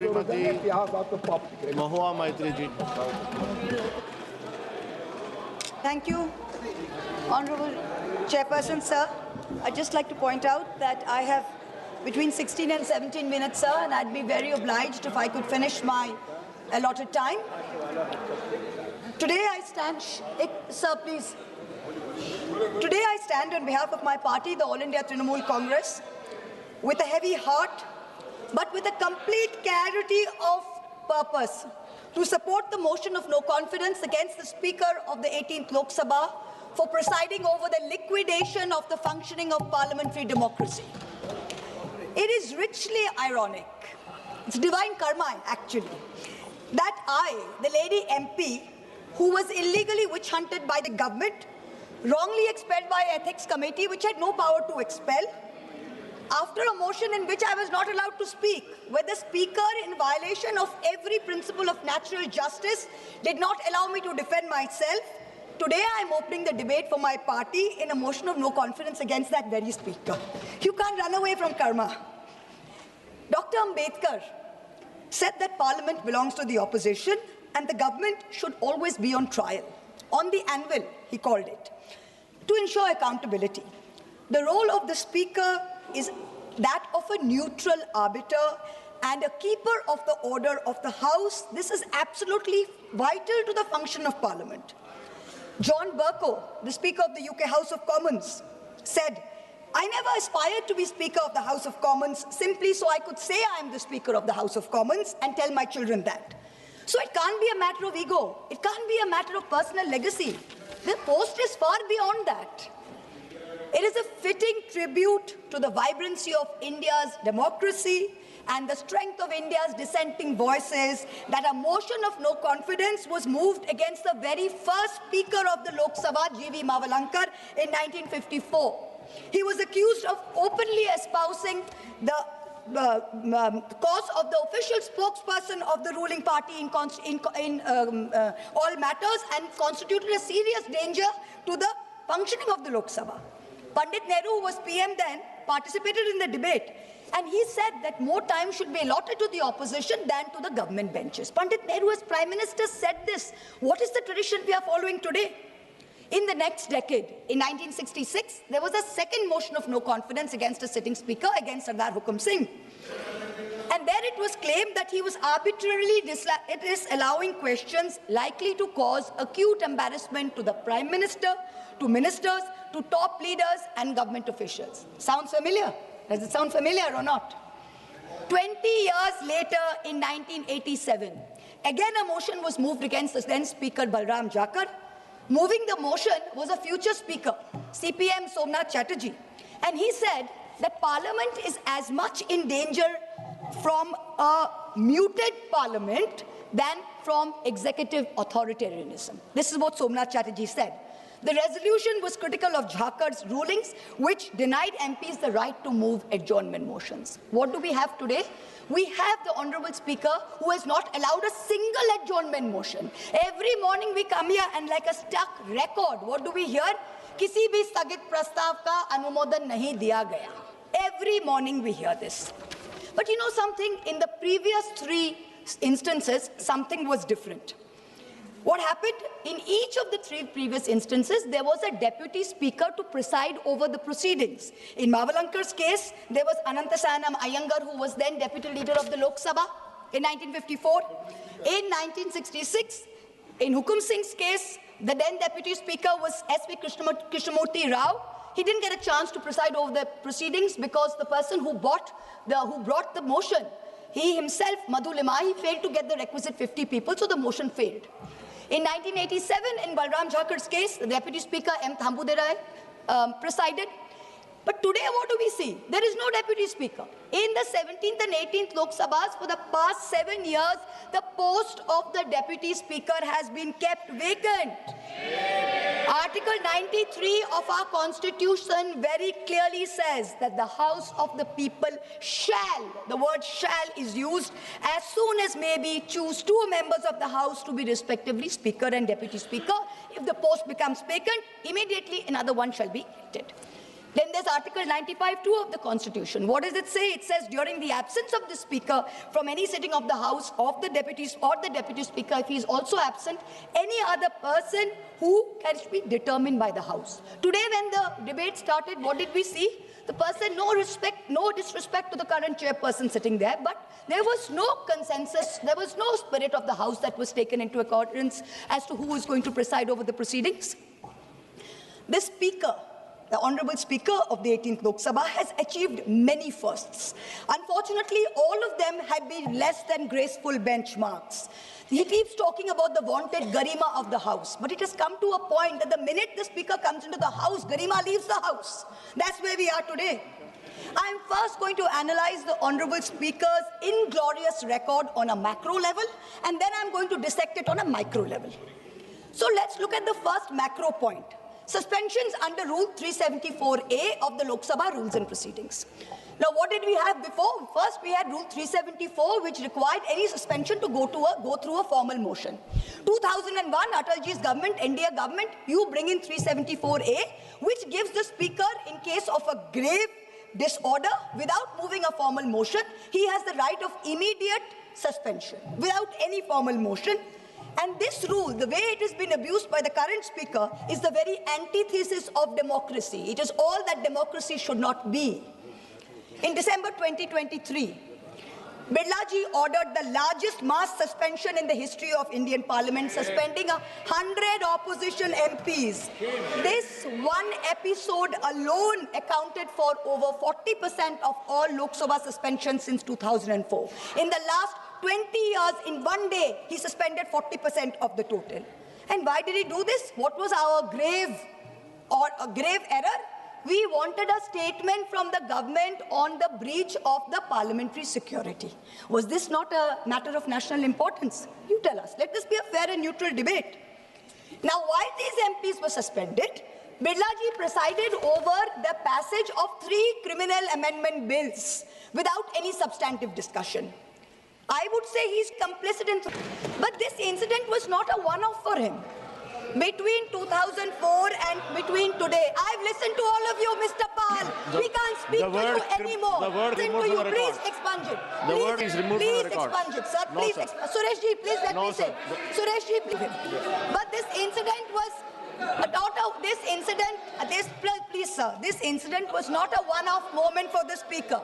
Mahua Maitri ji. Thank you, Honorable Chairperson, sir. I'd just like to point out that I have between 16 and 17 minutes, sir, and I'd be very obliged if I could finish my allotted time. Today I stand, sir, please. Today I stand on behalf of my party, the All India Trinamool Congress, with a heavy heart, but with a complete clarity of purpose to support the motion of no confidence against the Speaker of the 18th Lok Sabha for presiding over the liquidation of the functioning of parliamentary democracy. It is richly ironic, it's divine karma actually, that I, the lady MP, who was illegally witch-hunted by the government, wrongly expelled by Ethics Committee, which had no power to expel, after a motion in which I was not allowed to speak, where the Speaker, in violation of every principle of natural justice, did not allow me to defend myself. Today I am opening the debate for my party in a motion of no confidence against that very Speaker. You can't run away from karma. Dr. Ambedkar said that Parliament belongs to the opposition and the government should always be on trial. On the anvil, he called it, to ensure accountability. The role of the Speaker is that of a neutral arbiter and a keeper of the order of the House. This is absolutely vital to the function of Parliament. John Bercow, the Speaker of the UK House of Commons, said, "I never aspired to be Speaker of the House of Commons simply so I could say I am the Speaker of the House of Commons and tell my children that." So it can't be a matter of ego. It can't be a matter of personal legacy. The post is far beyond that. It is a fitting tribute to the vibrancy of India's democracy and the strength of India's dissenting voices that a motion of no confidence was moved against the very first Speaker of the Lok Sabha, G.V. Mavalankar, in 1954. He was accused of openly espousing the cause of the official spokesperson of the ruling party in all matters and constituted a serious danger to the functioning of the Lok Sabha. Pandit Nehru, who was PM then, participated in the debate, and he said that more time should be allotted to the opposition than to the government benches. Pandit Nehru, as Prime Minister, said this. What is the tradition we are following today? In the next decade, in 1966, there was a second motion of no confidence against a sitting Speaker, against Sardar Hukum Singh. And there it was claimed that he was arbitrarily disallowing questions likely to cause acute embarrassment to the Prime Minister, to ministers, to top leaders and government officials. Sounds familiar? Does it sound familiar or not? 20 years later, in 1987, again a motion was moved against the then Speaker Balram Jakar. Moving the motion was a future Speaker, CPM Somnath Chatterjee. And he said that Parliament is as much in danger from a muted Parliament than from executive authoritarianism. This is what Somnath Chatterjee said. The resolution was critical of Jakar's rulings, which denied MPs the right to move adjournment motions. What do we have today? We have the Honourable Speaker who has not allowed a single adjournment motion. Every morning we come here and like a stuck record, what do we hear? Kisi bhi स्थगित प्रस्ताव का अनुमोदन नहीं दिया गया. Every morning we hear this. But you know something? In the previous 3 instances, something was different. What happened? In each of the 3 previous instances, there was a deputy speaker to preside over the proceedings. In Mavalankar's case, there was Anantasayanam Iyengar, who was then deputy leader of the Lok Sabha in 1954. In 1966, in Hukum Singh's case, the then deputy speaker was S.V. Krishnamurti Rao. He didn't get a chance to preside over the proceedings because the person who brought the motion, he himself, Madhu Limahi, failed to get the requisite 50 people, so the motion failed. In 1987, in Balram Jakar's case, the Deputy Speaker M. Thambuderai presided. But today, what do we see? There is no Deputy Speaker. In the 17th and 18th Lok Sabhas, for the past 7 years, the post of the Deputy Speaker has been kept vacant. Article 93 of our Constitution very clearly says that the House of the People shall, the word shall is used, as soon as may be, choose 2 members of the House to be respectively Speaker and Deputy Speaker. If the post becomes vacant, immediately another one shall be elected. Then there's Article 95(2) of the Constitution. What does it say? It says, during the absence of the Speaker from any sitting of the House, of the deputies or the Deputy Speaker, if he is also absent, any other person who can be determined by the House. Today, when the debate started, what did we see? The person, no disrespect to the current chairperson sitting there, but there was no consensus, there was no spirit of the House that was taken into accordance as to who is going to preside over the proceedings. The Speaker, the Honourable Speaker of the 18th Lok Sabha, has achieved many firsts. Unfortunately, all of them have been less than graceful benchmarks. He keeps talking about the vaunted garima of the House, but it has come to a point that the minute the Speaker comes into the House, garima leaves the House. That's where we are today. I am first going to analyze the Honourable Speaker's inglorious record on a macro level, and then I'm going to dissect it on a micro level. So let's look at the first macro point. Suspensions under Rule 374A of the Lok Sabha Rules and Proceedings. Now, what did we have before? First, we had Rule 374, which required any suspension to go through a formal motion. 2001, Atalji's government, NDA government, you bring in 374A, which gives the Speaker, in case of a grave disorder, without moving a formal motion, he has the right of immediate suspension, without any formal motion. And this rule, the way it has been abused by the current Speaker, is the very antithesis of democracy. It is all that democracy should not be. In December 2023, Birlaji ordered the largest mass suspension in the history of Indian Parliament, suspending 100 opposition MPs. This one episode alone accounted for over 40% of all Lok Sabha suspensions since 2004. In the last 20 years, in one day, he suspended 40% of the total. And why did he do this? What was our grave error? We wanted a statement from the government on the breach of the parliamentary security. Was this not a matter of national importance? You tell us. Let this be a fair and neutral debate. Now, while these MPs were suspended, Birlaji presided over the passage of 3 criminal amendment bills without any substantive discussion. I would say he's complicit in... But this incident was not a one-off for him. Between 2004 and between today, I've listened to all of you, Mr. Pal. We can't speak to you anymore. The word removed from the record. Please expunge it. The word is removed from the record. Please expunge it, sir. No, Please sir. Suresh ji, please let me say. Sir. Suresh ji, please. But this incident was this incident was not a one-off moment for the Speaker.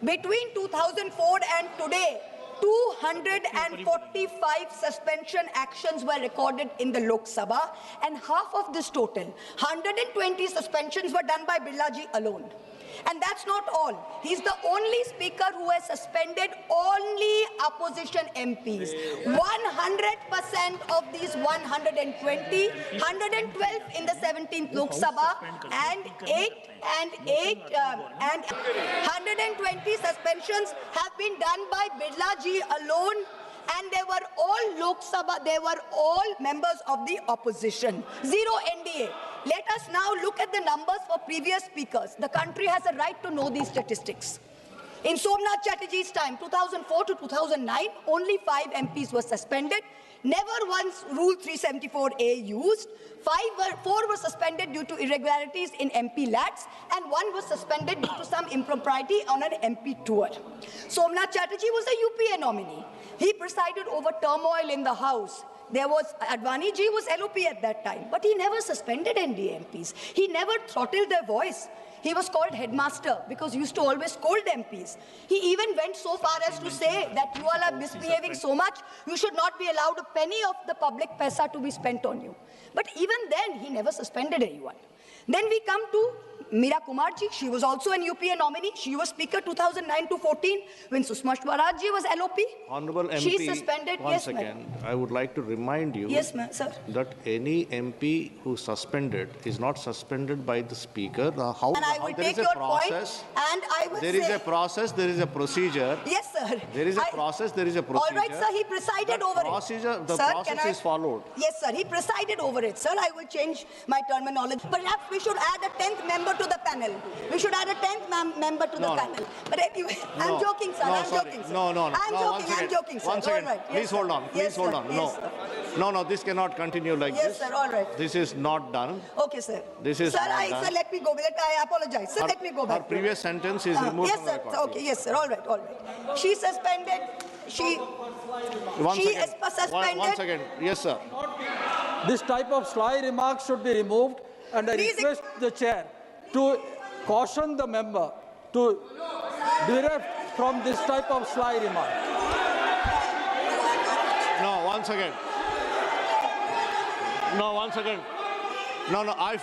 Between 2004 and today, 245 suspension actions were recorded in the Lok Sabha, and half of this total, 120 suspensions, were done by Birlaji alone. And that's not all. He's the only Speaker who has suspended only opposition MPs. 100% of these 120, 112 in the 17th Lok Sabha, and 120 suspensions have been done by Birlaji alone. And they were all Lok Sabha, they were all members of the opposition. Zero NDA. Let us now look at the numbers for previous speakers. The country has a right to know these statistics. In Somnath Chatterjee's time, 2004 to 2009, only 5 MPs were suspended. Never once Rule 374A used. 4 were suspended due to irregularities in MP lads, and 1 was suspended due to some impropriety on an MP tour. Somnath Chatterjee was a UPA nominee. He presided over turmoil in the House. Advani ji was LOP at that time, but he never suspended NDA MPs. He never throttled their voice. He was called headmaster because he used to always scold MPs. He even went so far as to say that you all are misbehaving so much, you should not be allowed a penny of the public paisa to be spent on you. But even then, he never suspended anyone. Then we come to Meera Kumarji. She was also an UPA nominee. She was Speaker 2009 to 14 when Sushma Swaraj ji was LOP. Honourable MP, she suspended. One second. I would like to remind you sir. that any MP who suspended is not suspended by the Speaker. And I will take your point, and I will say... There is a process, there is a procedure. Yes, sir. There is a process, there is a procedure. All right, sir, he presided over it. The process is followed. Yes, sir, he presided over it. Sir, I will change my terminology. Perhaps we should add a 10th member member to the panel. We should add a 10th member to the panel. But anyway, I'm joking, sir. I'm joking, sir. No. I'm joking, sir. One second. All right. Please hold on. Please hold on. No, this cannot continue like this. Yes, sir. All right. This is not done. Okay, sir. This is sir, not done. Sir, let me go. I apologize. Sir, let me go back. Her previous sentence is removed yes, from the sir. record. Okay, yes, sir. All right. She suspended. She is suspended. One second. Yes, sir. This type of sly remarks should be removed, and I Please request the chair to caution the member to bereft from this type of sly remark. No, one second. No, one second. No, I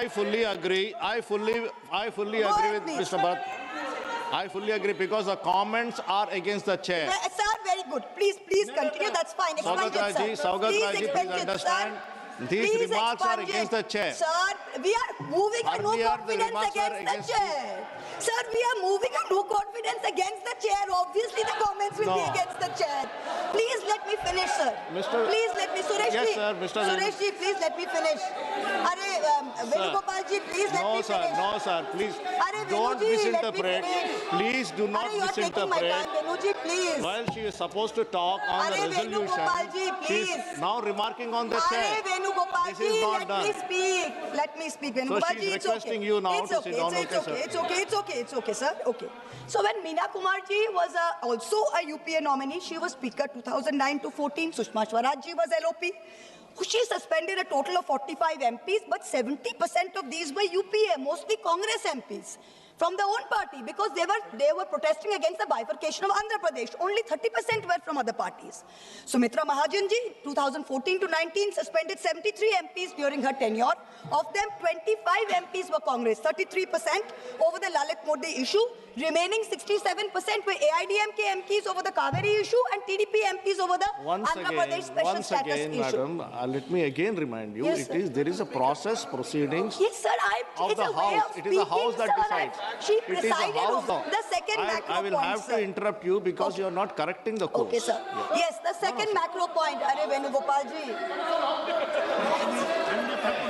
fully agree. I fully agree with Mr. Bharat. I fully agree because the comments are against the chair. Sir, very good. Please continue. That's fine. Saugat Raji, please understand. These remarks are against the chair. Sir, we are moving a no confidence against the chair. Sir, we are moving a no confidence against the chair. Obviously, the comments will be against the chair. Please let me finish, sir. Please let me, Suresh Yes, ji. sir, Mr. Suresh ji, please let me finish. Venugopal ji, please let me finish. No, sir, please. Don't Venu ji, misinterpret. let me finish. Please do not You are taking my misinterpret. time, Venu ji, please. While she is supposed to talk on the Venugopal ji, resolution, she is please. now remarking on the chair. Venugopal This ji, is not let done. me speak. Let me speak. So Venugopal she ji, is it's requesting okay. you now It's to okay. sit down. It's okay, sir. Okay. So when Meena Kumar ji was also a UPA nominee, she was Speaker 2009 to 14. Sushma Swaraj ji was LOP. She suspended a total of 45 MPs, but 70% of these were UPA, mostly Congress MPs from their own party, because they were protesting against the bifurcation of Andhra Pradesh. Only 30% were from other parties. Sumitra Mahajan ji, 2014 to 19, suspended 73 MPs during her tenure. Of them, 25 MPs were Congress, 33% over the Lalit Modi issue. Remaining 67% were AIDMK MPs over the Kaveri issue and TDP MPs over the Andhra Pradesh special status issue. Madam, let me again remind you, Yes, there is a process proceedings Yes, sir. of the House. It is the House that decides. She It is the presided House. over the second macro I will point, have sir. to interrupt you because you are not correcting the course. Okay, sir. Yes, the second macro point. Are Venugopal ji.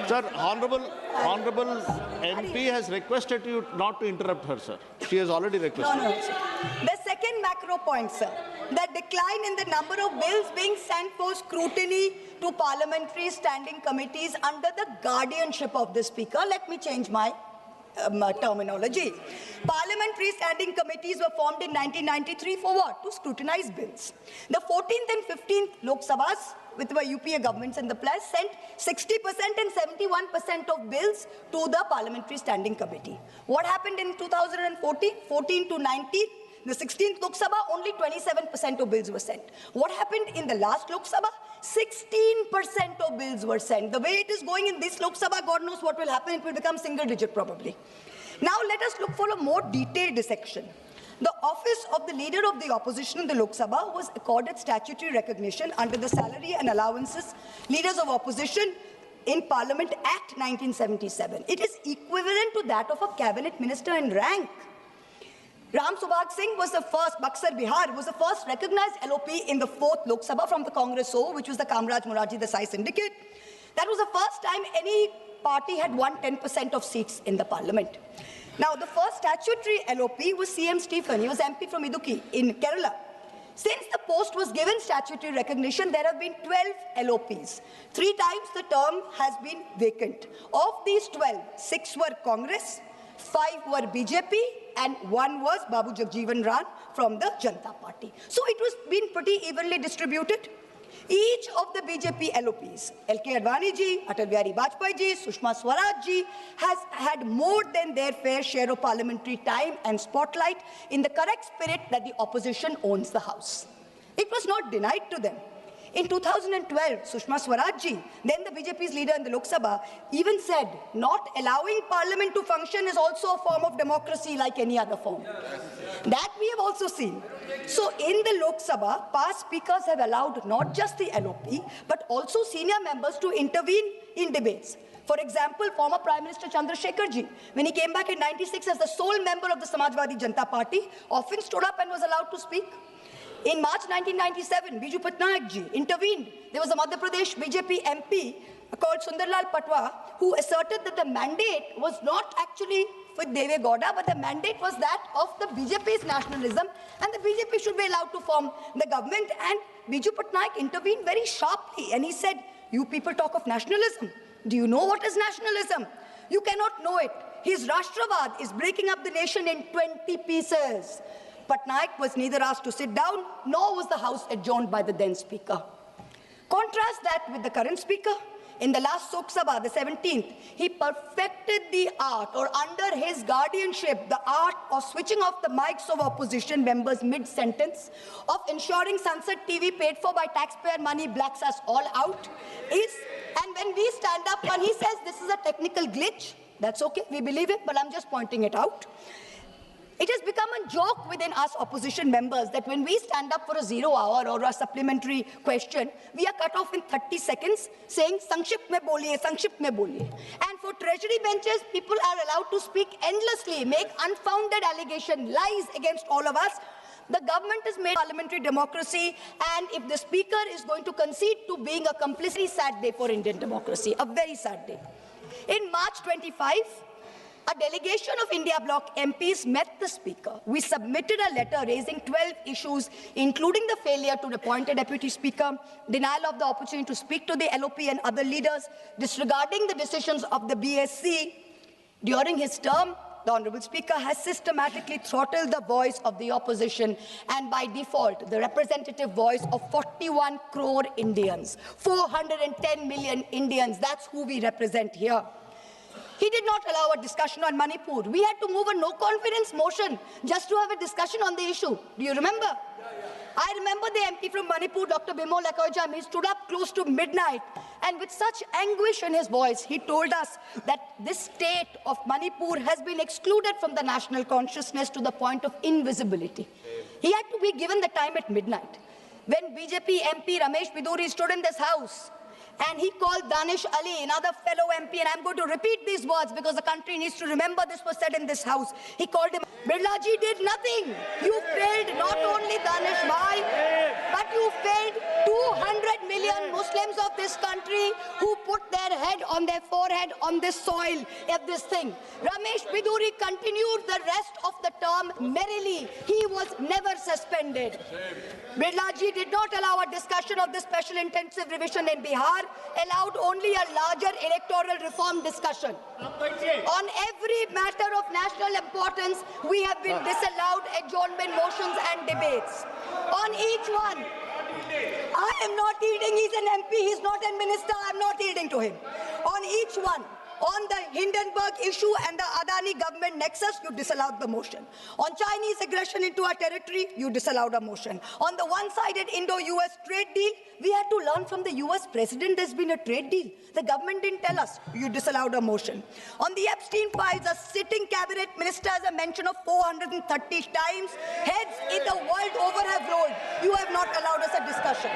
Sir, Honorable MP has requested you not to interrupt her, sir. She has already requested. No, sir. The second macro point, sir. The decline in the number of bills being sent for scrutiny to parliamentary standing committees under the guardianship of the Speaker. Let me change my terminology. Parliamentary standing committees were formed in 1993 for what? To scrutinize bills. The 14th and 15th Lok Sabhas, with the UPA governments in the place, sent 60% and 71% of bills to the Parliamentary Standing Committee. What happened in 2014? 14 to 19? The 16th Lok Sabha, only 27% of bills were sent. What happened in the last Lok Sabha? 16% of bills were sent. The way it is going in this Lok Sabha, God knows what will happen. It will become single digit probably. Now let us look for a more detailed dissection. The office of the leader of the opposition in the Lok Sabha was accorded statutory recognition under the Salary and Allowances Leaders of Opposition in Parliament Act 1977. It is equivalent to that of a cabinet minister in rank. Ram Subhag Singh was the first, Buxar Bihar was the first recognized LOP in the 4th Lok Sabha from the Congress O, which was the Kamraj Morarji Desai syndicate. That was the first time any party had won 10% of seats in the parliament. Now, the first statutory LOP was CM Stephen. He was MP from Idukki in Kerala. Since the post was given statutory recognition, there have been 12 LOPs. 3 times the term has been vacant. Of these 12, 6 were Congress, 5 were BJP, and 1 was Babu Jagjeevan Ram from the Janata Party. So it was been pretty evenly distributed. Each of the BJP LOPs, LK Advani ji, Atal Bihari Vajpayee ji, Sushma Swaraj ji, has had more than their fair share of parliamentary time and spotlight in the correct spirit that the opposition owns the House. It was not denied to them. In 2012, Sushma Swaraj ji, then the BJP's leader in the Lok Sabha, even said, not allowing parliament to function is also a form of democracy like any other form. That we have also seen. So in the Lok Sabha, past speakers have allowed not just the LOP, but also senior members to intervene in debates. For example, former Prime Minister Chandrasekhar ji, when he came back in '96 as the sole member of the Samajwadi Janata Party, often stood up and was allowed to speak. In March 1997, Biju Patnaik ji intervened. There was a Madhya Pradesh BJP MP called Sundarlal Patwa, who asserted that the mandate was not actually for Deve Gowda, but the mandate was that of the BJP's nationalism, and the BJP should be allowed to form the government. And Biju Patnaik intervened very sharply, and he said, "You people talk of nationalism. Do you know what is nationalism? You cannot know it. His Rashtravad is breaking up the nation in 20 pieces." Patnaik was neither asked to sit down, nor was the House adjourned by the then Speaker. Contrast that with the current Speaker. In the last Lok Sabha, the 17th, he perfected the art, or under his guardianship, the art of switching off the mics of opposition members mid-sentence, of ensuring Sansad TV paid for by taxpayer money blacks us all out. And when we stand up and he says this is a technical glitch, that's okay, we believe it, but I'm just pointing it out. It has become a joke within us opposition members that when we stand up for a 0 hour or a supplementary question, we are cut off in 30 seconds saying, "Sankshipt mein boliye, sankshipt mein boliye." And for treasury benches, people are allowed to speak endlessly, make unfounded allegations, lies against all of us. The government has made parliamentary democracy, and if the Speaker is going to concede to being a complicity, sad day for Indian democracy, a very sad day. In March 25, a delegation of India Bloc MPs met the Speaker. We submitted a letter raising 12 issues, including the failure to appoint a Deputy Speaker, denial of the opportunity to speak to the LOP and other leaders, disregarding the decisions of the BSC. During his term, the Honorable Speaker has systematically throttled the voice of the opposition and by default, the representative voice of 41 crore Indians, 410 million Indians. That's who we represent here. He did not allow a discussion on Manipur. We had to move a no-confidence motion just to have a discussion on the issue. Do you remember? I remember the MP from Manipur, Dr. Bimol Ekojam. He stood up close to midnight, and with such anguish in his voice, he told us that this state of Manipur has been excluded from the national consciousness to the point of invisibility. He had to be given the time at midnight. When BJP MP Ramesh Biduri stood in this house, and he called Danish Ali, another fellow MP, and I'm going to repeat these words because the country needs to remember this was said in this house. He called him, "Birlaji did nothing. You failed not only Danish Bhai, but you failed 200 million Muslims of this country who put their head on their forehead on this soil of this thing." Ramesh Biduri continued the rest of the term merrily. He was never suspended. Birlaji did not allow a discussion of the special intensive revision in Bihar, allowed only a larger electoral reform discussion. On every matter of national importance, we have been disallowed adjournment motions and debates. On each one, I am not yielding. He's an MP, he's not a minister, I'm not yielding to him. On each one, on the Hindenburg issue and the Adani government nexus, you disallowed the motion. On Chinese aggression into our territory, you disallowed a motion. On the one-sided Indo-US trade deal, we had to learn from the US president there's been a trade deal. The government didn't tell us. You disallowed a motion. On the Epstein files, a sitting cabinet minister has a mention of 430 times. Heads in the world over have rolled. You have not allowed us a discussion.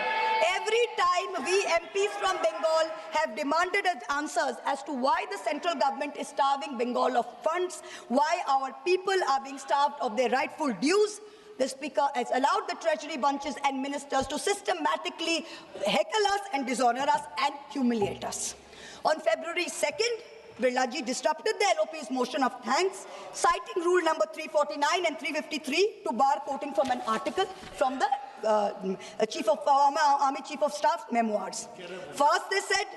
Every time we MPs from Bengal have demanded answers as to why the central government is starving Bengal of funds, why our people are being starved of their rightful dues, the Speaker has allowed the treasury bunches and ministers to systematically heckle us and dishonor us and humiliate us. On February 2nd, Birlaji disrupted the LOP's motion of thanks, citing rule number 349 and 353 to bar quoting from an article from the Army Chief of Staff's memoirs. First, they said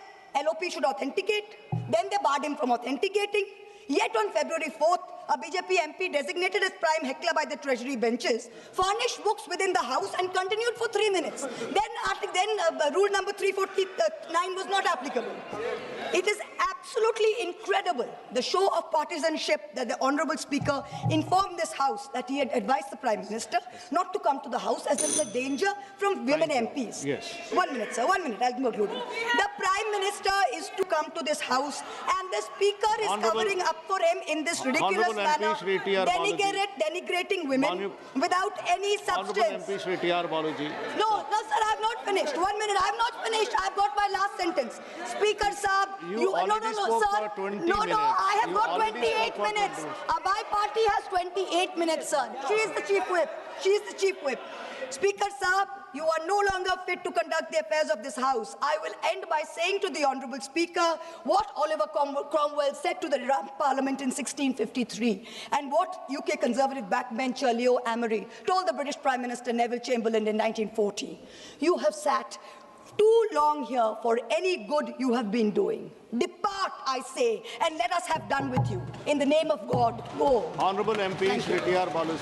LOP should authenticate. Then they barred him from authenticating. Yet on February 4th, a BJP MP designated as prime heckler by the treasury benches furnished books within the house and continued for 3 minutes. Then rule number 349 was not applicable. It is absolutely incredible, the show of partisanship that the Honorable Speaker informed this House that he had advised the Prime Minister not to come to the House as there is a danger from women MPs. Yes. 1 minute, sir, 1 minute, I'll conclude. The Prime Minister is to come to this House and the Speaker is covering up for him in this ridiculous manner, denigrating women without any substance. Honorable MP Shri T.R. Baluji. No, sir, I have not finished. 1 minute, I have not finished. I've got my last sentence. Speaker, sir, spoke for 20 minutes. I have You got already 28 spoke for minutes. 20 My party has 28 minutes, sir. She is the chief whip. She is the chief whip. Speaker, sir, you are no longer fit to conduct the affairs of this House. I will end by saying to the Honourable Speaker what Oliver Cromwell said to the Parliament in 1653 and what UK Conservative backbencher Leo Amery told the British Prime Minister Neville Chamberlain in 1940. You have sat too long here for any good you have been doing. Depart, I say, and let us have done with you. In the name of God, go. Honourable MP Shri T.R. Balu.